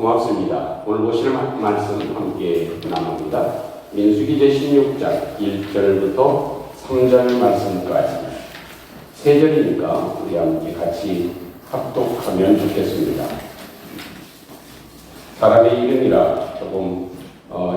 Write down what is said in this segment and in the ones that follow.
고맙습니다. 오늘 보실 말씀 함께 나눕니다. 민수기 제16장 1절부터 3절 말씀까지 세 절이니까 우리 함께 같이 합독하면 좋겠습니다. 사람의 이름이라 조금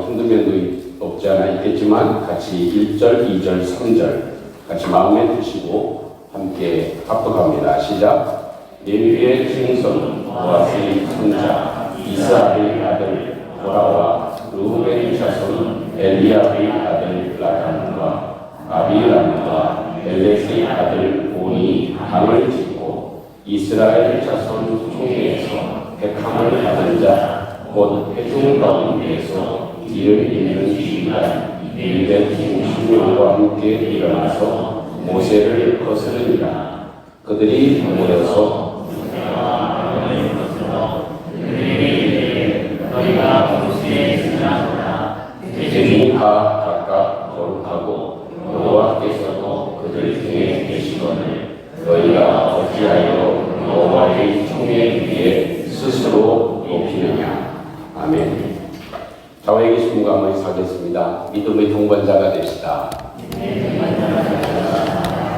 힘든 면도 없지 않아 있겠지만 같이 1절, 2절, 3절 같이 마음에 드시고 함께 합독합니다. 시작. 레위의 증손 보아스의 손자 이스라엘의 아들 고라와 르우벤의 자손 엘리압의 아들 라담과 아비람과 멜렉의 아들 온이 당을 짓고 이스라엘 자손 총회에서 백함을 받은 자 곧 회중 가운데에서 이를 잇는 주의가 250명과 함께 일어나서 모세를 거스르니라. 그들이 모여서 대중이 다 각각 거룩하고 여호와께서도 그들 중에 계시거늘 너희가 어찌하여 여호와의 총회 위에 스스로 높이느냐. 아멘. 좌우에 계신 분과 한번 인사하겠습니다. 믿음의 동반자가 되시다.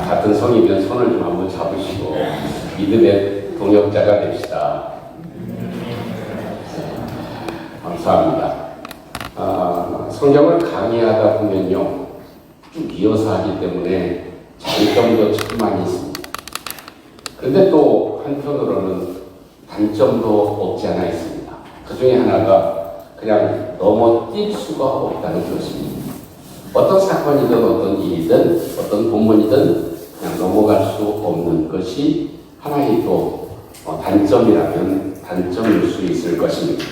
같은 성이면 손을 좀 한번 잡으시고 믿음의 동역자가 됩시다. 감사합니다. 성경을 강의하다 보면요, 쭉 이어서 하기 때문에 장점도 참 많이 있습니다. 그런데 또 한편으로는 단점도 없지 않아 있습니다. 그 중에 하나가 그냥 넘어뛸 수가 없다는 것입니다. 어떤 사건이든 어떤 일이든 어떤 본문이든 그냥 넘어갈 수 없는 것이 하나의 또 단점이라면 단점일 수 있을 것입니다.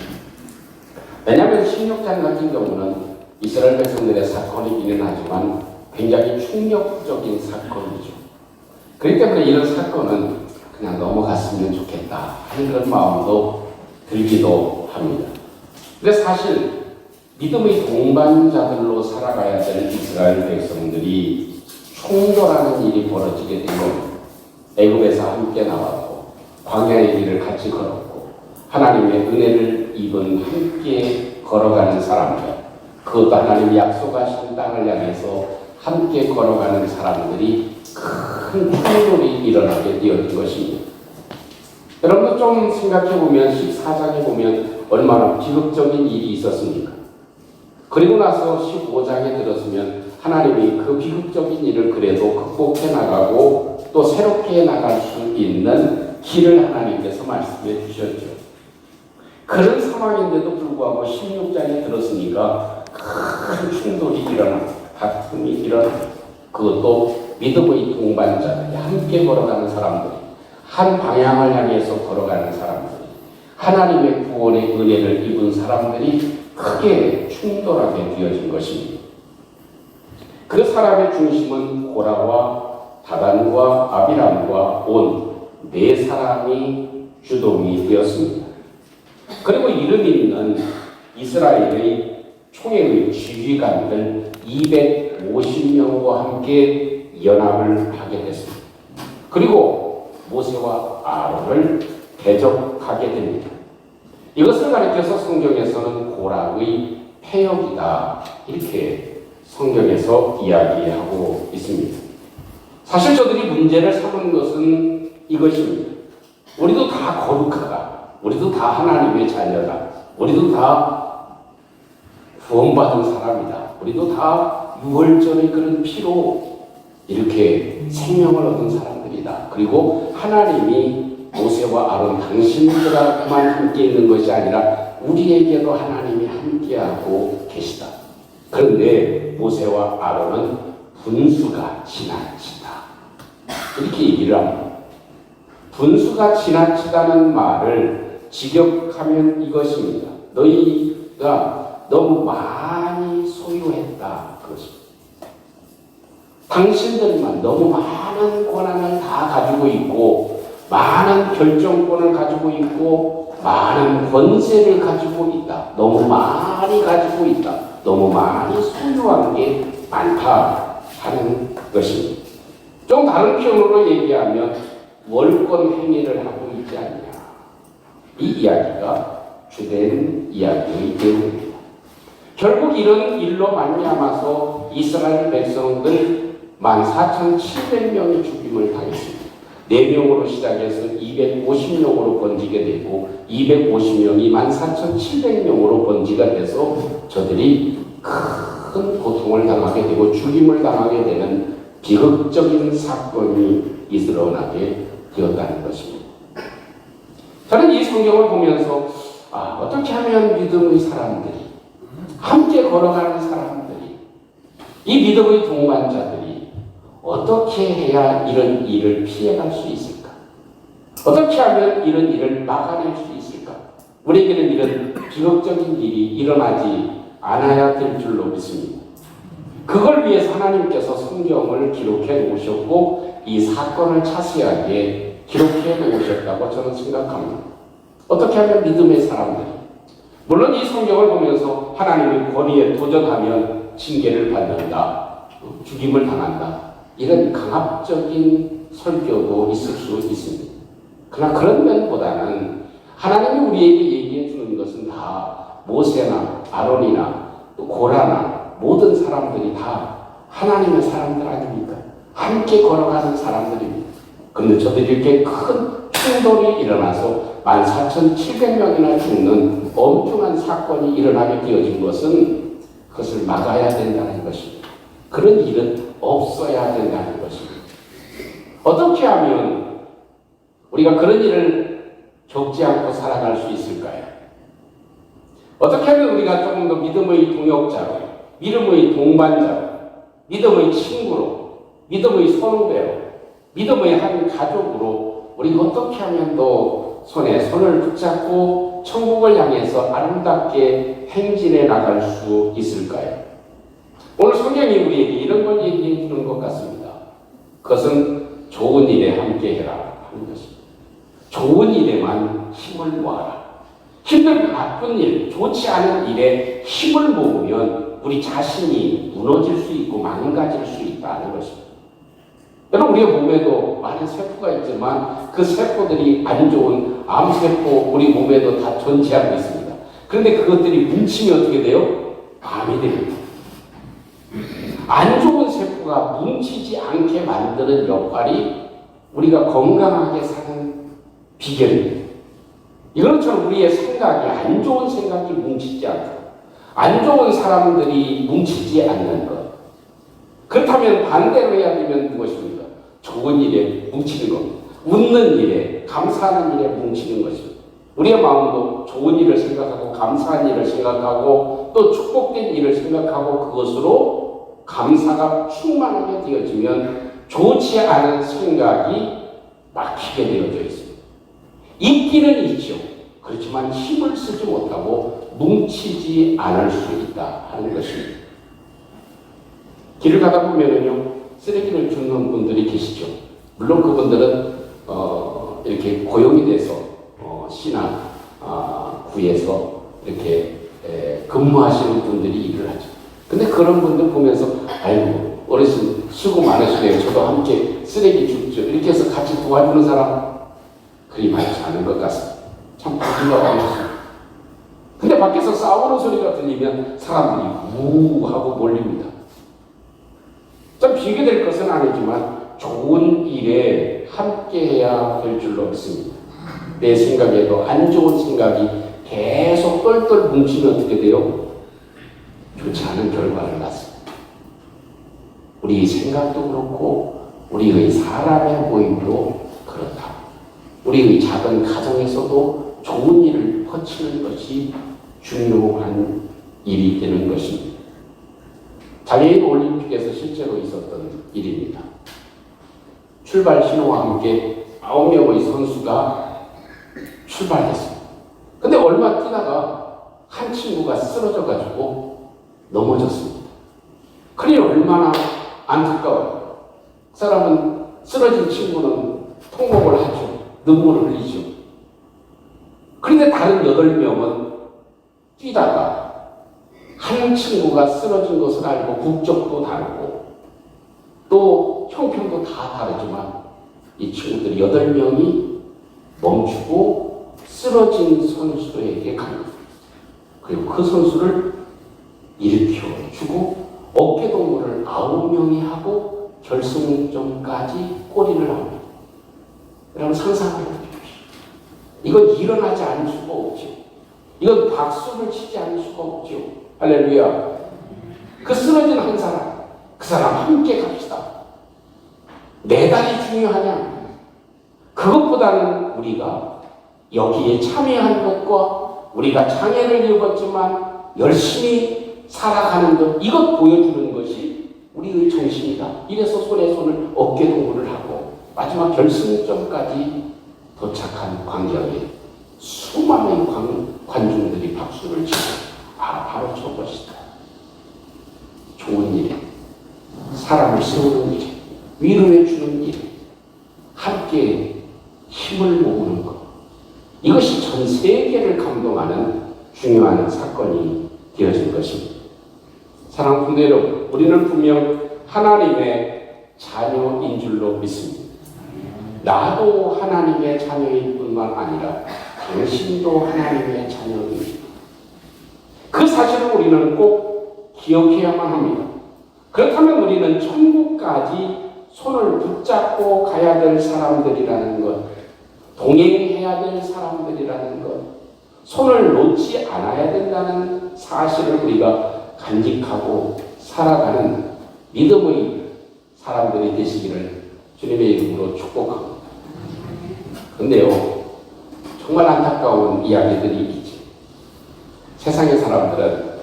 왜냐하면 16장 같은 경우는 이스라엘 백성들의 사건이기는 하지만 굉장히 충격적인 사건이죠. 그렇기 때문에 이런 사건은 그냥 넘어갔으면 좋겠다 하는 그런 마음도 들기도 합니다. 근데 사실 믿음의 동반자들로 살아가야 될 이스라엘 백성들이 충돌하는 일이 벌어지게 되면 애굽에서 함께 나왔고 광야의 길을 같이 걸었고 하나님의 은혜를 입은 함께 걸어가는 사람들, 그것도 하나님이 약속하신 땅을 향해서 함께 걸어가는 사람들이 큰 충돌이 일어나게 되어진 것입니다. 여러분도 좀 생각해보면 14장에 보면 얼마나 비극적인 일이 있었습니까? 그리고 나서 15장에 들었으면 하나님이 그 비극적인 일을 그래도 극복해 나가고 또 새롭게 나갈 수 있는 길을 하나님께서 말씀해 주셨죠. 그런 상황인데도 불구하고 16장에 들었으니까 큰 충돌이 일어나고 다툼이 일어나고 그것도 믿음의 동반자들이 함께 걸어가는 사람들이 한 방향을 향해서 걸어가는 사람들이 하나님의 구원의 은혜를 입은 사람들이 크게 충돌하게 되어진 것입니다. 그 사람의 중심은 고라와 다단과 아비람과 온 네 사람이 주동이 되었습니다. 그리고 이름 있는 이스라엘의 총회의 지휘관들 250명과 함께 연합을 하게 됐습니다. 그리고 모세와 아론을 대적하게 됩니다. 이것을 가리켜서 성경에서는 고라의 패역이다 이렇게 성경에서 이야기하고 있습니다. 사실 저들이 문제를 삼은 것은 이것입니다. 우리도 다 거룩하다. 우리도 다 하나님의 자녀다. 우리도 다 구원받은 사람이다. 우리도 다 유월절의 그런 피로 이렇게 생명을 얻은 사람들이다. 그리고 하나님이 모세와 아론 당신들하고만 함께 있는 것이 아니라 우리에게도 하나님이 함께하고 계시다. 그런데 모세와 아론은 분수가 지나치다. 이렇게 얘기를 합니다. 분수가 지나치다는 말을 직역하면 이것입니다. 너희가 너무 많이 소유했다. 그것입니다. 당신들만 너무 많은 권한을 다 가지고 있고 많은 결정권을 가지고 있고 많은 권세를 가지고 있다. 너무 많이 가지고 있다. 너무 많이 소유한 게 많다 하는 것입니다. 좀 다른 표현으로 얘기하면 월권 행위를 하고 있지 않냐. 이 이야기가 주된 이야기의 내용입니다. 결국 이런 일로 말미암아서 이스라엘 백성들 14,700명이 죽임을 당했습니다. 4명으로 시작해서 250명으로 번지게 되고 250명이 14,700명으로 번지가 돼서 저들이 큰 고통을 당하게 되고 죽임을 당하게 되는 비극적인 사건이 일어나게 되었다는 것입니다. 저는 이 성경을 보면서 어떻게 하면 믿음의 사람들이, 함께 걸어가는 사람들이, 이 믿음의 동반자들이 어떻게 해야 이런 일을 피해갈 수 있을까? 어떻게 하면 이런 일을 막아낼 수 있을까? 우리에게는 이런 비극적인 일이 일어나지 않아야 될 줄로 믿습니다. 그걸 위해서 하나님께서 성경을 기록해 놓으셨고 이 사건을 자세하게 기록해 놓으셨다고 저는 생각합니다. 어떻게 하면 믿음의 사람들이, 물론 이 성경을 보면서 하나님의 권위에 도전하면 징계를 받는다, 죽임을 당한다, 이런 강압적인 설교도 있을 수 있습니다. 그러나 그런 면보다는 하나님이 우리에게 얘기해 주는 것은 다 모세나 아론이나 또 고라나 모든 사람들이 다 하나님의 사람들 아닙니까? 함께 걸어가는 사람들입니다. 그런데 저들이 이렇게 큰 충돌이 일어나서 14,700명이나 죽는 엄중한 사건이 일어나게 되어진 것은 그것을 막아야 된다는 것입니다. 그런 일은 없어야 된다는 것입니다. 어떻게 하면 우리가 그런 일을 겪지 않고 살아갈 수 있을까요? 어떻게 하면 우리가 조금 더 믿음의 동역자로, 믿음의 동반자로, 믿음의 친구로, 믿음의 선후배로, 믿음의 한 가족으로 우리가 어떻게 하면 또 손에 손을 붙잡고 천국을 향해서 아름답게 행진해 나갈 수 있을까요? 오늘 성경이 우리에게 이런 걸 얘기해 주는 것 같습니다. 그것은 좋은 일에 함께 해라 하는 것입니다. 좋은 일에만 힘을 모아라. 힘들고 나쁜 일, 좋지 않은 일에 힘을 모으면 우리 자신이 무너질 수 있고 망가질 수 있다는 것입니다. 여러분, 우리의 몸에도 많은 세포가 있지만 그 세포들이 안 좋은 암세포 우리 몸에도 다 존재하고 있습니다. 그런데 그것들이 뭉치면 어떻게 돼요? 암이 됩니다. 안 좋은 세포가 뭉치지 않게 만드는 역할이 우리가 건강하게 사는 비결입니다. 이것처럼 우리의 생각이, 안 좋은 생각이 뭉치지 않고 안 좋은 사람들이 뭉치지 않는 것. 그렇다면 반대로 해야 되면 무엇입니까? 좋은 일에 뭉치는 겁니다. 웃는 일에, 감사하는 일에 뭉치는 것입니다. 우리의 마음도 좋은 일을 생각하고 감사한 일을 생각하고 또 축복된 일을 생각하고 그것으로 감사가 충만하게 되어지면 좋지 않은 생각이 막히게 되어져 있습니다. 있기는 있죠. 그렇지만 힘을 쓰지 못하고 뭉치지 않을 수 있다 하는 것입니다. 길을 가다 보면은요, 쓰레기를 줍는 분들이 계시죠. 물론 그분들은 이렇게 고용이 돼서 시나 구에서 이렇게 근무하시는 분들이 일을 하죠. 근데 그런 분들 보면서 아이고 어르신 수고 많으시네요. 저도 함께 쓰레기 줍죠. 이렇게 해서 같이 도와주는 사람 그리 많지 않은 것 같습니다. 참 부끄러워 하겠습니다. 근데 밖에서 싸우는 소리가 들리면 사람들이 우 하고 몰립니다. 좀 비교될 것은 아니지만 좋은 일에 함께해야 될 줄로 믿습니다. 내 생각에도 안 좋은 생각이 계속 똘똘 뭉치면 어떻게 돼요? 좋지 않은 결과를 낳습니다. 우리 생각도 그렇고 우리의 사람의 모임도 그렇다. 우리의 작은 가정에서도 좋은 일을 퍼치는 것이 중요한 일이 되는 것입니다. 장애인 올림픽에서 실제로 있었던 일입니다. 출발 신호와 함께 9명의 선수가 출발했습니다. 근데 얼마 뛰다가 한 친구가 쓰러져가지고 넘어졌습니다. 그러니 얼마나 안타까워요. 그 사람은, 쓰러진 친구는 통곡을 하죠. 눈물을 흘리죠. 그런데 다른 8명은 뛰다가 한 친구가 쓰러진 것을 알고 국적도 다르고 또 형편도 다 다르지만 이 친구들 8명이 멈추고 쓰러진 선수에게 간 겁니다. 그리고 그 선수를 일으켜주고 어깨동무를 9명이 하고 결승점까지 골인을 합니다. 여러분 상상해 보십시오. 이건 일어나지 않을 수가 없죠. 이건 박수를 치지 않을 수가 없죠. 할렐루야. 그 쓰러진 한 사람, 그 사람 함께 갑시다. 메달이 중요하냐? 그것보다는 우리가 여기에 참여한 것과 우리가 장애를 입었지만 열심히 살아가는 것, 이것 보여주는 것이 우리의 정신이다. 이래서 손에 손을 어깨 동무를 하고 마지막 결승점까지 도착한 광경에 수많은 관중들이 박수를 치고 바로 저것이다. 좋은 일, 사람을 세우는 일, 위로해 주는 일, 함께 힘을 모으는 것, 이것이 전 세계를 감동하는 중요한 사건이 되어진 것입니다. 사랑하는 성도 여러분, 우리는 분명 하나님의 자녀인 줄로 믿습니다. 나도 하나님의 자녀일 뿐만 아니라 당신도 하나님의 자녀입니다. 그 사실을 우리는 꼭 기억해야만 합니다. 그렇다면 우리는 천국까지 손을 붙잡고 가야 될 사람들이라는 것, 동행해야 될 사람들이라는 것, 손을 놓지 않아야 된다는 사실을 우리가 간직하고 살아가는 믿음의 사람들이 되시기를 주님의 이름으로 축복합니다. 그런데요, 정말 안타까운 이야기들이 있지. 세상의 사람들은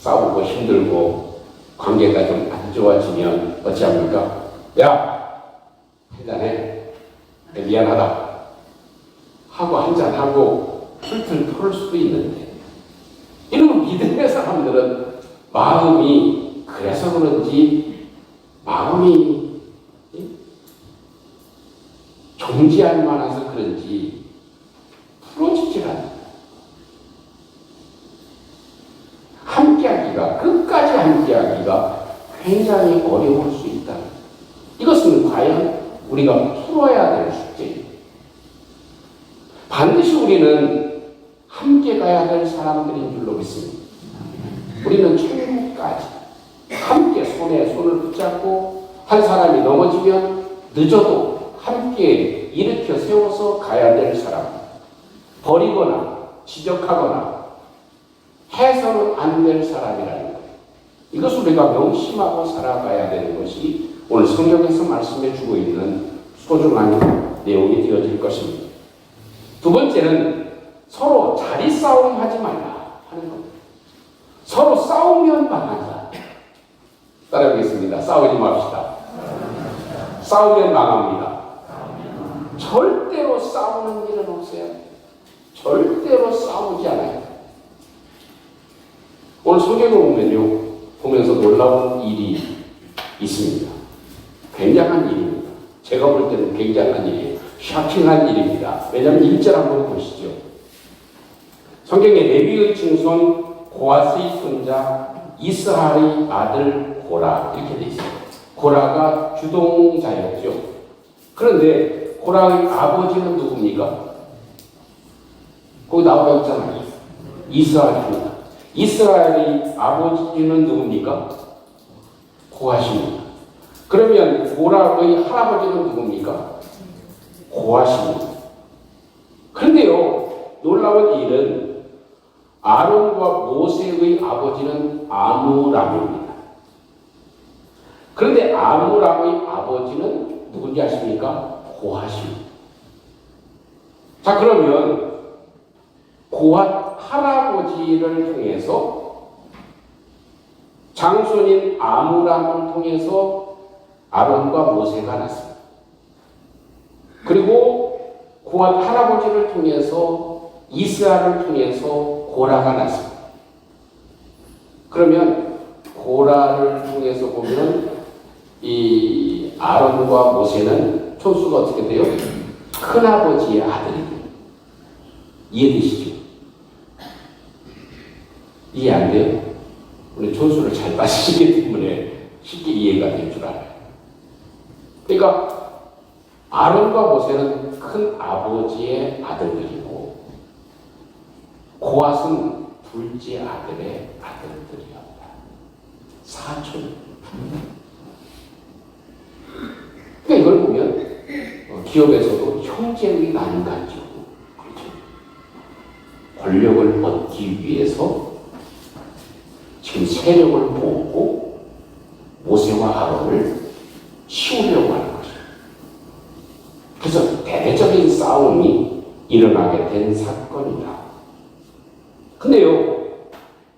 싸우고 힘들고 관계가 좀 안 좋아지면 어찌합니까? 야, 한잔해. 미안하다. 하고 한잔하고 툴툴 털을 수도 있는데, 이런 믿음의 사람들은 마음이, 그래서 그런지 마음이 존재할 만해서 그런지 풀어지질 않아요. 함께하기가, 끝까지 함께하기가 굉장히 어려울 수 있다. 이것은 과연 우리가 풀어야 될 숙제입니다. 반드시 우리는 함께 가야 될 사람들인 줄로 믿습니다. 우리는 천국까지 함께 손에 손을 붙잡고, 한 사람이 넘어지면 늦어도 함께 일으켜 세워서 가야 될 사람, 버리거나 지적하거나 해서는 안 될 사람이라는 것, 이것을 우리가 명심하고 살아가야 되는 것이 오늘 성경에서 말씀해 주고 있는 소중한 내용이 되어질 것입니다. 두 번째는 서로 자리 싸움 하지 말라 하는 겁니다. 서로 싸우면 망한다. 따라하겠습니다. 싸우지 맙시다. 싸우면 망합니다. 절대로 싸우는 일은 없어요. 절대로 싸우지 않아요. 오늘 성경을 보면서 놀라운 일이 있습니다. 굉장한 일입니다. 제가 볼 때는 굉장한 일이에요. 샤킹한 일입니다. 왜냐하면 1절 한번 보시죠. 성경에 레위의 증손 고핫의 손자 이스할의 아들 고라, 이렇게 되어 있어요. 고라가 주동자였죠. 그런데 고라의 아버지는 누굽니까? 거기 나와 있잖아요. 이스할입니다. 이스라엘의 아버지는 누굽니까? 고핫입니다. 그러면 고라의 할아버지는 누굽니까? 고핫입니다. 그런데요, 놀라운 일은 아론과 모세의 아버지는 아므람입니다. 그런데 아므람의 아버지는 누군지 아십니까? 고핫입니다. 자, 그러면 고핫 할아버지를 통해서 장손인 아므람을 통해서 아론과 모세가 났습니다. 그리고 고핫 할아버지를 통해서 이스라엘을 통해서 고라가 났습니다. 그러면 고라를 통해서 보면 이 아론과 모세는 촌수가 어떻게 돼요? 큰아버지의 아들입니다. 이해되시죠? 이해 안 돼요? 우리 촌수를 잘 빠지시기 때문에 쉽게 이해가 될 줄 알아요. 그러니까 아론과 모세는 큰 아버지의 아들들이고 고앗은 둘째 아들의 아들들이었다. 사촌. 그러니까 이걸 보면 기업에서도 형제의 난간지고, 그렇죠? 권력을 얻기 위해서 지금 세력을 모으고 모세와 아론을 치우려고 하는 거죠. 그래서 대대적인 싸움이 일어나게 된 사건이다. 근데요,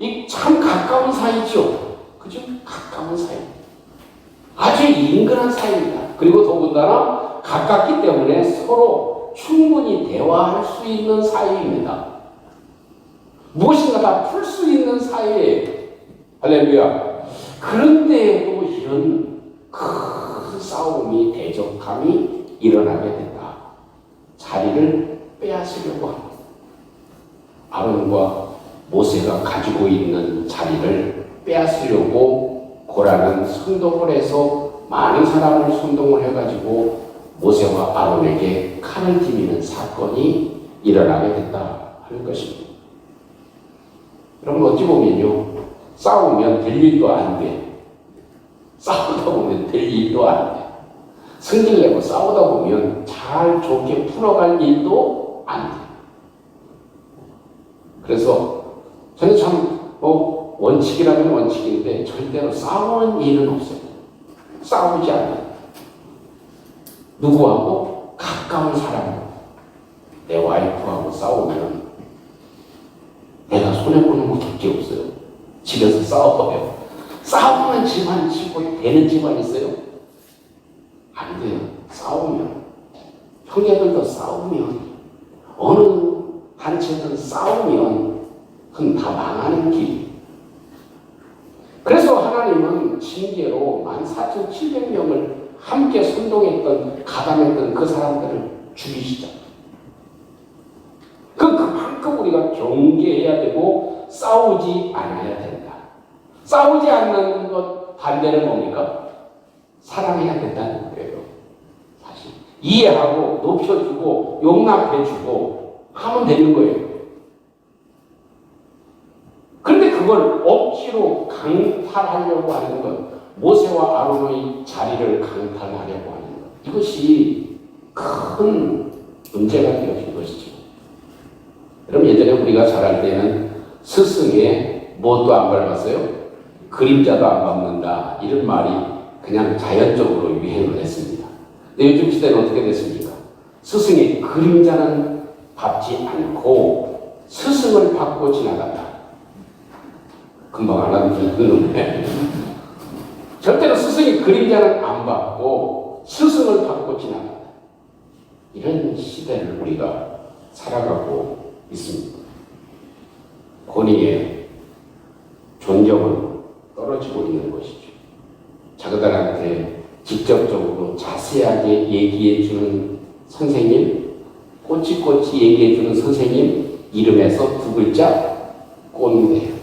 이 참 가까운 사이죠. 그죠? 가까운 사이. 아주 인근한 사이입니다. 그리고 더군다나 가깝기 때문에 서로 충분히 대화할 수 있는 사이입니다. 무엇인가 다 풀 수 있는 사이예요. 할렐루야. 그런데도 이런 큰 싸움이, 대적함이 일어나게 된다. 자리를 빼앗으려고 합니다. 아론과 모세가 가지고 있는 자리를 빼앗으려고 고라는 선동을 해서 많은 사람을 선동을 해가지고 모세와 아론에게 칼을 디미는 사건이 일어나게 됐다 하는 것입니다. 여러분, 어찌 보면요, 싸우면 될 일도 안 돼. 싸우다 보면 될 일도 안 돼. 승질 내고 싸우다 보면 잘 좋게 풀어갈 일도 안 돼. 그래서 저는 참 원칙이라면 원칙인데 절대로 싸우는 일은 없어요. 싸우지 않아요. 누구하고? 가까운 사람하고. 내 와이프하고 싸우면 내가 손해보는 거 밖에 없어요. 집에서 싸워봐요. 싸우면 집안 치고 되는 집안 있어요? 안 돼요. 싸우면. 형제들도 싸우면, 어느 단체든 싸우면 그건 다 망하는 길. 그래서 하나님은 징계로 14,700명을 함께 선동했던, 가담했던 그 사람들을 죽이시죠. 그만큼 우리가 경계해야 되고 싸우지 않아야 된다. 싸우지 않는 것 반대는 뭡니까? 사랑해야 된다는 거예요. 사실 이해하고 높여주고 용납해주고 하면 되는 거예요. 그런데 그걸 억지로 강탈하려고 하는 것, 모세와 아론의 자리를 강탈하려고 하는 것, 이것이 큰 문제가 되어진 것이죠. 여러분, 예전에 우리가 자랄 때는 스승의 무엇도 안 밟았어요? 그림자도 안 밟는다, 이런 말이 그냥 자연적으로 유행을 했습니다. 근데 요즘 시대는 어떻게 됐습니까? 스승의 그림자는 밟지 않고 스승을 밟고 지나간다. 금방 알아듣는데 절대로 스승의 그림자는 안 밟고 스승을 밟고 지나간다. 이런 시대를 우리가 살아가고 있습니다. 권위의 존경은 떨어지고 있는 것이죠. 자그들한테 직접적으로 자세하게 얘기해주는 선생님, 꼬치꼬치 얘기해주는 선생님 이름에서 두 글자, 꼰대.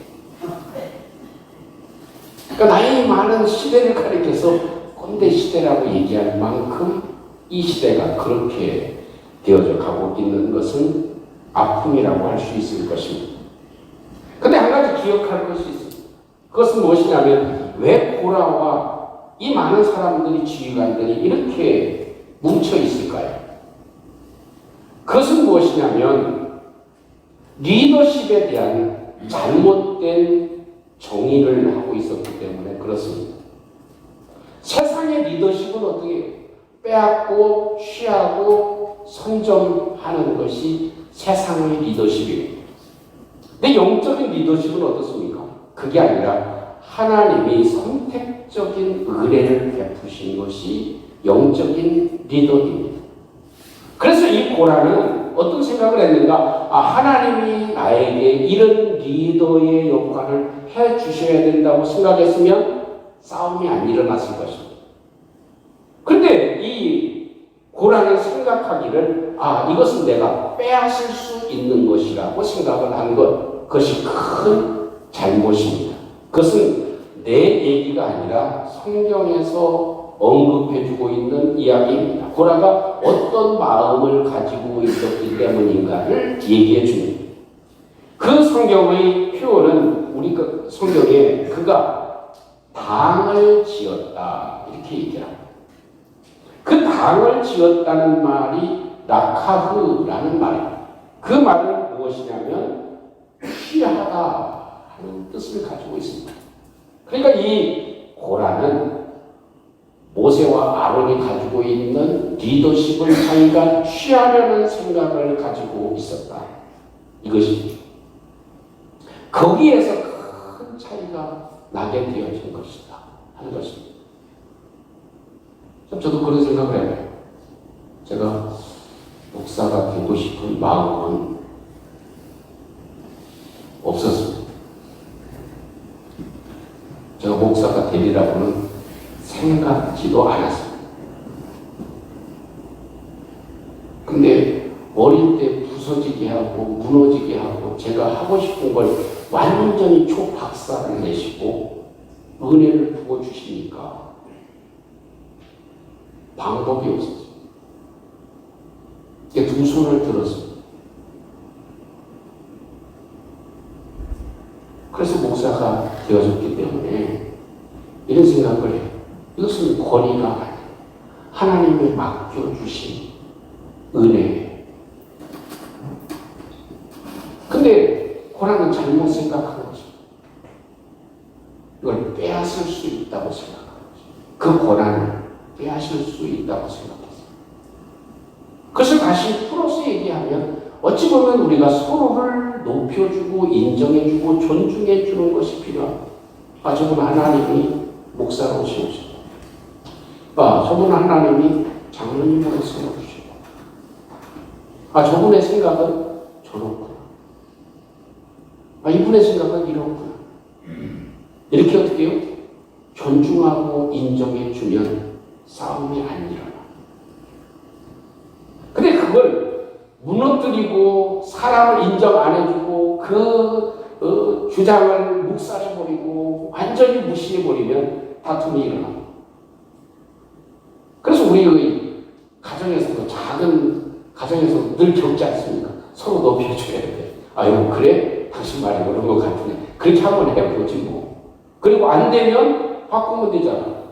그러니까 나이 많은 시대를 가리켜서 꼰대 시대라고 얘기할 만큼 이 시대가 그렇게 되어져 가고 있는 것은 아픔이라고 할 수 있을 것입니다. 근데 한 가지 기억할 것이 있습니다. 그것은 무엇이냐면, 왜 고라와 이 많은 사람들이, 지휘관들이 이렇게 뭉쳐 있을까요? 그것은 무엇이냐면, 리더십에 대한 잘못된 정의를 하고 있었기 때문에 그렇습니다. 세상의 리더십은 어떻게 해요? 빼앗고 취하고 선점하는 것이 세상의 리더십이에요. 근데 영적인 리더십은 어떻습니까? 그게 아니라 하나님이 선택적인 의뢰를 베푸신 것이 영적인 리더입니다. 그래서 이 고라는 어떤 생각을 했는가? 하나님이 나에게 이런 리더의 역할을 해 주셔야 된다고 생각했으면 싸움이 안 일어났을 것입니다. 그런데 이 고라는 생각하기를, 이것은 내가 빼앗을 수 있는 것이라고 생각을 한 것, 그것이 큰 잘못입니다. 그것은 내 얘기가 아니라 성경에서 언급해주고 있는 이야기입니다. 고라가 어떤 마음을 가지고 있었기 때문인가를 얘기해 줍니다. 그 성경의 표현은 우리 그 성경에 그가 당을 지었다 이렇게 얘기합니다. 그 당을 지었다는 말이 라카흐라는 말입니다. 그 말은 무엇이냐면 취하다 하는 뜻을 가지고 있습니다. 그러니까 이 고라는 모세와 아론이 가지고 있는 리더십을 자기가 취하려는 생각을 가지고 있었다. 이것이 거기에서 큰 차이가 나게 되어진 것이다 하는 것입니다. 저도 그런 생각을 해요. 제가 목사가 되고 싶은 마음은 없었습니다. 제가 목사가 되리라고는 생각지도 않았습니다. 근데 어릴 때 부서지게 하고 무너지게 하고 제가 하고 싶은 걸 완전히 초박살을 내시고 은혜를 부어주시니까 방법이 없었어요. 두 손을 들었습니다. 그래서 목사가 되어졌기 때문에 이런 생각을 해요. 이것은 권위가 아니에요. 하나님이 맡겨주신 은혜예요. 근데 고라는 잘못 생각하는 거죠. 이걸 빼앗을 수 있다고 생각하는 거죠. 그 권한을 빼앗을 수 있다고 생각했어요. 그것을 다시 풀어서 얘기하면 어찌 보면 우리가 서로를 높여주고 인정해주고 존중해주는 것이 필요합니다. 저분 하나님이 목사로 세우시고 저분 하나님이 장로님으로 세워주시고 저분의 생각은 저렇구나. 이분의 생각은 이렇구나. 이렇게 어떻게 해요? 존중하고 인정해주면 싸움이 안 일어나. 근데 그걸 무너뜨리고 사람을 인정 안 해주고 그 주장을 묵살해버리고 완전히 무시해버리면 다툼이 일어나. 그래서 우리의 가정에서도 작은 가정에서 늘 겪지 않습니까? 서로 높여줘야 돼. 아유 그래? 당신 말이 그런 것 같으네. 그렇게 한번 해보지 뭐. 그리고 안 되면 바꾸면 되잖아.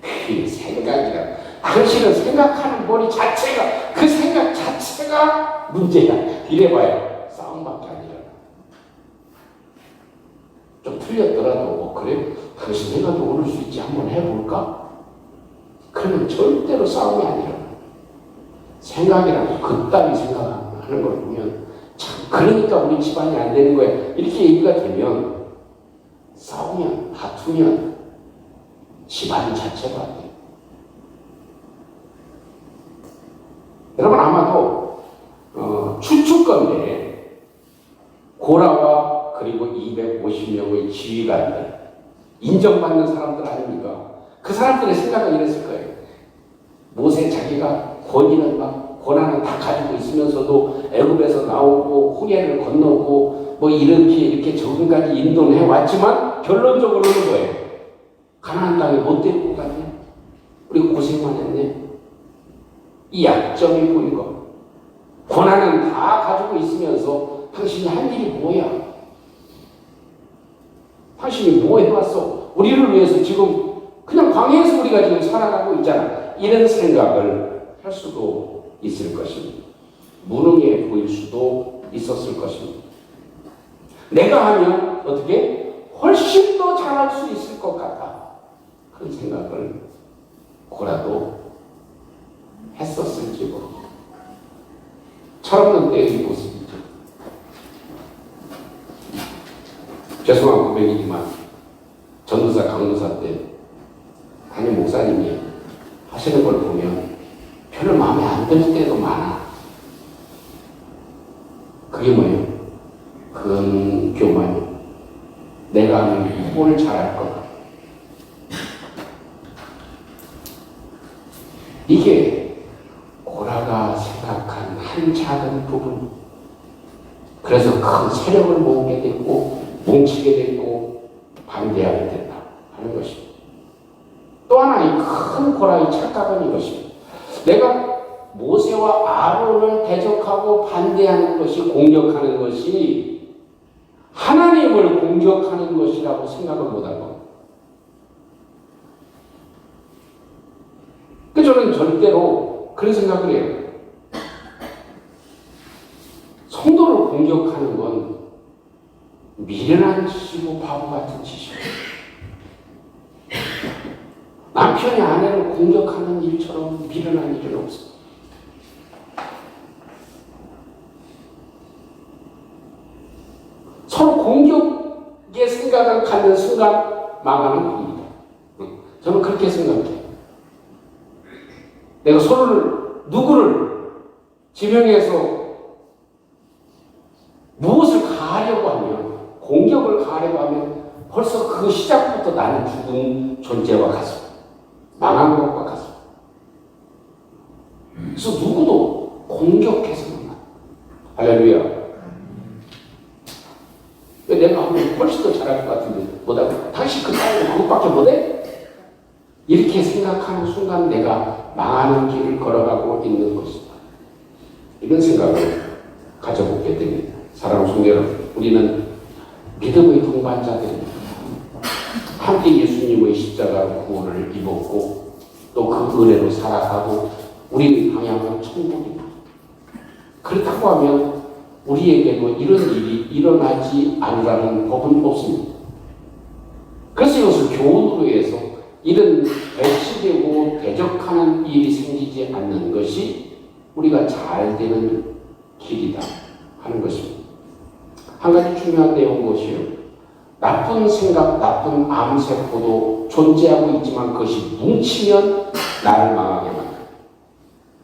그 생각이라. 당신은 생각하는 머리 자체가 그 생각 자체가 문제야. 이래봐야 싸움밖에 안 일어나. 좀 틀렸더라도 그래? 당신 생각도 오를 수 있지. 한번 해볼까? 그러면 절대로 싸움이 안 일어나. 생각이라고 그따위 생각하는 걸 보면 참 그러니까 우리 집안이 안 되는 거야. 이렇게 얘기가 되면 싸우면 다투면 집안 자체가 안 돼. 여러분 아마도 추측건데 고라와 그리고 250명의 지휘관들 인정받는 사람들 아닙니까? 그 사람들의 생각은 이랬을 거예요. 모세 자기가 권한은 다 가지고 있으면서도 애굽에서 나오고 홍해를 건너고 이렇게 적응까지 인도는 해왔지만 결론적으로는 뭐예요? 가나안 땅에 못 데리고 갔네. 우리가 고생만 했네. 이 약점이 보인 거. 권한은 다 가지고 있으면서 당신이 한 일이 뭐야? 당신이 뭐 해왔어? 우리를 위해서 지금 그냥 광야에서 우리가 지금 살아가고 있잖아. 이런 생각을 할 수도 있을 것입니다. 무능해 보일 수도 있었을 것입니다. 내가 하면 어떻게 훨씬 더 잘할 수 있을 것 같다. 그런 생각을 고라도 했었을지 모릅니다. 철없는 때의 모습이죠. 죄송한 고백이지만 전도사 강도사 때 담임 목사님이 하시는 걸 보면 별로 마음에 안 들 때도 많아. 그게 뭐예요? 근교만이. 내가 하면 뭘 잘할 것 같아. 이게 고라가 생각한 한 작은 부분. 그래서 큰 세력을 모으게 됐고 뭉치게 됐고 반대하게 된다 하는 것입니다. 또 하나의 큰 고라의 착각은 이것입니다. 내가 모세와 아론을 대적하고 반대하는 것이 공격하는 것이 하나님을 공격하는 것이라고 생각을 못하고, 저는 절대로 그런 생각을 해요. 성도를 공격하는 건 미련한 짓이고 바보 같은 짓이에요. 남편이 아내를 공격하는 일처럼 미련한 일은 없어요. 서로 공격의 생각을 갖는 순간 망하는 겁니다. 저는 그렇게 생각해요. 내가 누구를 지명해서 무엇을 가하려고 하면, 공격을 가하려고 하면 벌써 그 시작부터 나는 죽은 존재와 같습니다. 망한 것과 같습니다. 그래서 누구도 공격해서는 할렐루야. 왜 내가 하면 훨씬 더 잘할 것 같은데 못하고, 당신 그 사람은 그것밖에 못해? 이렇게 생각하는 순간 내가 망하는 길을 걸어가고 있는 것이다. 이런 생각을 가져보게 됩니다. 사랑하는 성도 여러분, 우리는 믿음의 동반자들입니다. 함께 예수님의 십자가 구원을 입었고 또 그 은혜로 살아가고 우리의 방향은 천국입니다. 그렇다고 하면 우리에게도 이런 일이 일어나지 않으라는 법은 없습니다. 그래서 이것을 교훈으로 해서 이런 배치되고 대적하는 일이 생기지 않는 것이 우리가 잘 되는 길이다 하는 것입니다. 한 가지 중요한 내용은 무엇이요? 나쁜 생각, 나쁜 암세포도 존재하고 있지만 그것이 뭉치면 나를 망하게 만든다.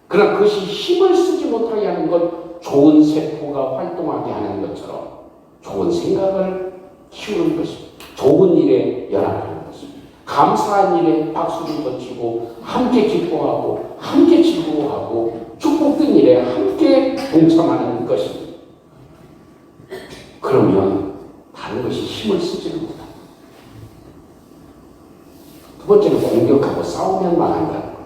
그러나 그것이 힘을 쓰지 못하게 하는 건 좋은 세포가 활동하게 하는 것처럼 좋은 생각을 키우는 것입니다. 좋은 일에 연합하는 것입니다. 감사한 일에 박수를 던지고 함께 기뻐하고 함께 즐거워하고 축복된 일에 함께 동참하는 것입니다. 그러면 다른 것이 힘을 쓰지는 못합니다. 두 번째는 공격하고 싸우면 망한다는 것.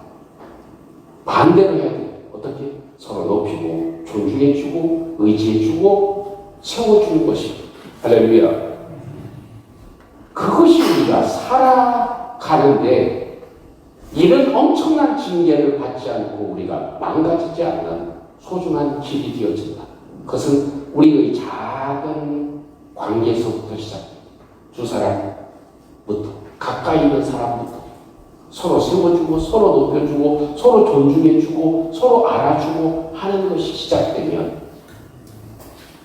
반대로 해야 돼요. 어떻게? 서로 높이고 존중해주고 의지해주고 세워주는 것입니다. 할렐루야. 그것이 우리가 살아가는데 이런 엄청난 징계를 받지 않고 우리가 망가지지 않는 소중한 길이 되어진다. 그것은 우리의 작은 관계에서부터 시작됩니다. 두 사람부터, 가까이 있는 사람부터 서로 세워주고 서로 높여주고 서로 존중해주고 서로 알아주고 하는 것이 시작되면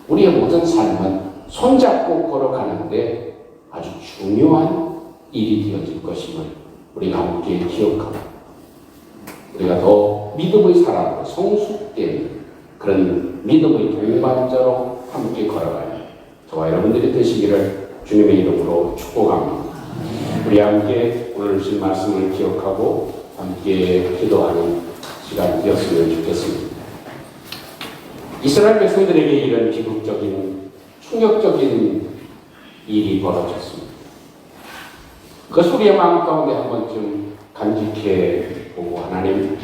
우리의 모든 삶은 손잡고 걸어가는데 아주 중요한 일이 되어질 것임을 우리가 함께 기억하고 우리가 더 믿음의 사람으로 성숙된 그런 믿음의 동반자로 함께 걸어가는 저와 여러분들이 되시기를 주님의 이름으로 축복합니다. 우리 함께 오늘 주신 말씀을 기억하고 함께 기도하는 시간이 되었으면 좋겠습니다. 이스라엘 백성들에게 이런 비극적인 충격적인 일이 벌어졌습니다. 그것을 우리의 마음 가운데 한 번쯤 간직해 보고 하나님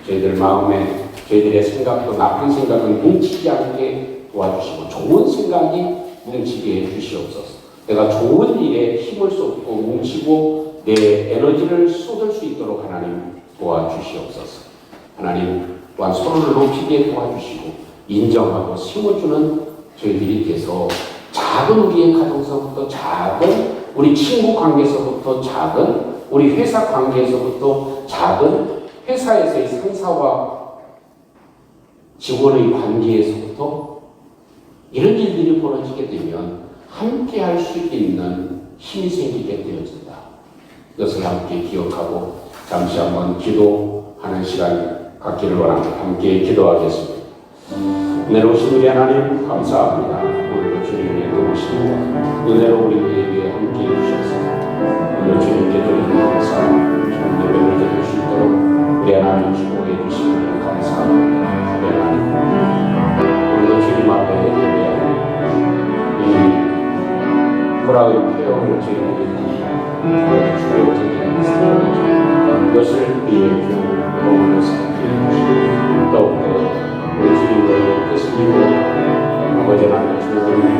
저희들 마음에 저희들의 생각도 나쁜 생각은 뭉치지 않게 도와주시고 좋은 생각이 뭉치게 해주시옵소서. 내가 좋은 일에 힘을 쏟고 뭉치고 내 에너지를 쏟을 수 있도록 하나님 도와주시옵소서. 하나님 또한 서로를 높이게 도와주시고 인정하고 심어주는 저희들이 돼서 작은 우리의 가정에서부터 작은 우리 친구 관계에서부터 작은 우리 회사 관계에서부터 작은 회사에서의 상사와 직원의 관계에서부터 이런 일들이 벌어지게 되면 함께 할 수 있는 힘이 생기게 되어진다. 이것을 함께 기억하고 잠시 한번 기도하는 시간 갖기를 원합니다. 함께 기도하겠습니다. 은혜로우신 우리 하나님 감사합니다. 오늘도 주님의 도우심과 은혜로 우리에게 함께 해주셔서 오늘 주님께 드리는 감사 주님 예배를 드릴 수 있도록 우리 하나님 축복해 주시니 감사합니다. 우리 하나님 오늘도 주님 앞에 예배하는 이 보라의 표현을 저희들이 주요적인 사랑이죠. 이것을 우리의 교훈으로 생각해 주시고 더욱더 우리 주님의 뜻을 이루어 아버지 하나님 주는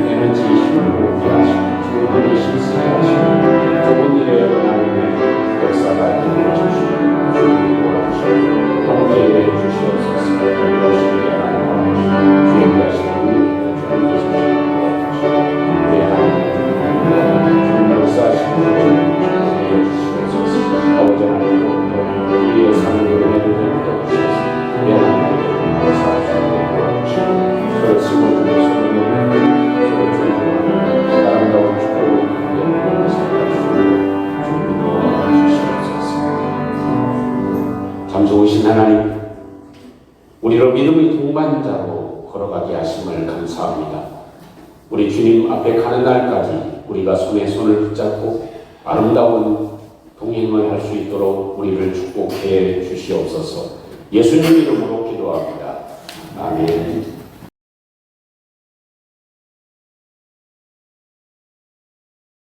에너지 힘을 걸어가게 하심을 감사합니다. 우리 주님 앞에 가는 날까지 우리가 손에 손을 붙잡고 아름다운 동행을 할 수 있도록 우리를 축복해 주시옵소서. 예수님 이름으로 기도합니다. 아멘.